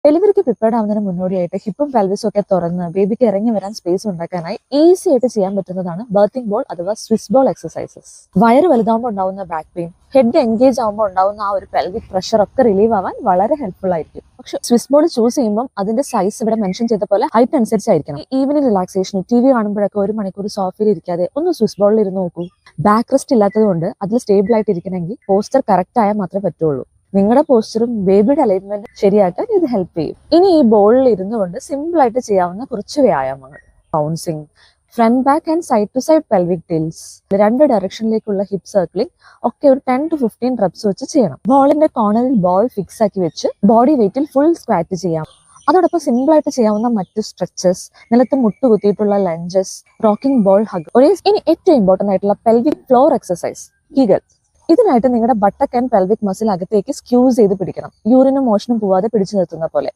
ഡെലിവറിക്ക് പ്രിപ്പയർഡ് ആവുന്നതിന് മുന്നോടിയായിട്ട് ഹിപ്പും പെൽവിസും ഒക്കെ തുറന്ന് ബേബിക്ക് ഇറങ്ങി വരാൻ സ്പേസ് ഉണ്ടാക്കാനായി ഈസി ആയിട്ട് ചെയ്യാൻ പറ്റുന്നതാണ് ബർത്തിങ് ബോൾ അഥവാ സ്വിസ് ബോൾ എക്സസൈസസ്. വയറ് വലുതാവുമ്പോൾ ഉണ്ടാവുന്ന ബാക്ക് പെയിൻ, ഹെഡ് എൻഗേജ് ആവുമ്പോൾ ഉണ്ടാവുന്ന ആ ഒരു പെൽവിക് പ്രഷർ ഒക്കെ റിലീവ് ആവാൻ വളരെ ഹെൽപ്ഫുൾ ആയിരിക്കും. പക്ഷെ സ്വിസ് ബോൾ ചൂസ് ചെയ്യുമ്പോൾ അതിന്റെ സൈസ് ഇവിടെ മെൻഷൻ ചെയ്ത പോലെ ഹൈറ്റ് അനുസരിച്ചായിരിക്കണം. ഈവനിങ് റിലാക്സേഷൻ ടി വി കാണുമ്പോഴൊക്കെ 1 മണിക്കൂർ സോഫയിൽ ഇരിക്കാതെ ഒന്ന് സ്വിസ് ബോളിൽ ഇരുന്ന് നോക്കൂ. ബാക്ക് റെസ്റ്റ് ഇല്ലാത്തത് കൊണ്ട് അതിൽ സ്റ്റേബിൾ ആയിട്ട് ഇരിക്കണമെങ്കിൽ പോസ്റ്റർ കറക്റ്റ് ആയാൽ മാത്രമേ പറ്റുള്ളൂ. നിങ്ങളുടെ പോസ്റ്ററും ബേബിയുടെ അലൈൻമെന്റ് ശരിയാക്കാൻ ഇത് ഹെൽപ്പ് ചെയ്യും. ഇനി ഈ ബോളിൽ ഇരുന്നുകൊണ്ട് സിമ്പിൾ ആയിട്ട് ചെയ്യാവുന്ന കുറച്ച് വ്യായാമങ്ങൾ: bouncing, front back and side to side pelvic tilts, 2 ഡയറക്ഷനിലേക്കുള്ള ഹിപ്പ് സർക്കിളിംഗ് ഒക്കെ ഒരു 10 to 15 റെപ്സ് വെച്ച് ചെയ്യണം. ബോളിന്റെ കോർണറിൽ ബോൾ ഫിക്സ് ആക്കി വെച്ച് ബോഡി വെയിറ്റിൽ ഫുൾ സ്ക്വാറ്റ് ചെയ്യാം. അതോടൊപ്പം സിമ്പിൾ ആയിട്ട് ചെയ്യാവുന്ന മറ്റു സ്ട്രെച്ചസ്, നിലത്ത് മുട്ടുകുത്തിയിട്ടുള്ള ലഞ്ചസ്, റോക്കിംഗ് ബോൾ ഹഗ്. ഇനി ഏറ്റവും ഇമ്പോർട്ടന്റ് ആയിട്ടുള്ള പെൽവിക് ഫ്ലോർ എക്സസൈസ് കീഗൽ. ഇതിനായിട്ട് നിങ്ങളുടെ ബട്ടക്ക് ആൻഡ് പെൽവിക് മസിൽ അകത്തേക്ക് സ്ക്യൂസ് ചെയ്ത് പിടിക്കണം, യൂറിനും മോഷനും പോവാതെ പിടിച്ചു നിർത്തുന്ന പോലെ.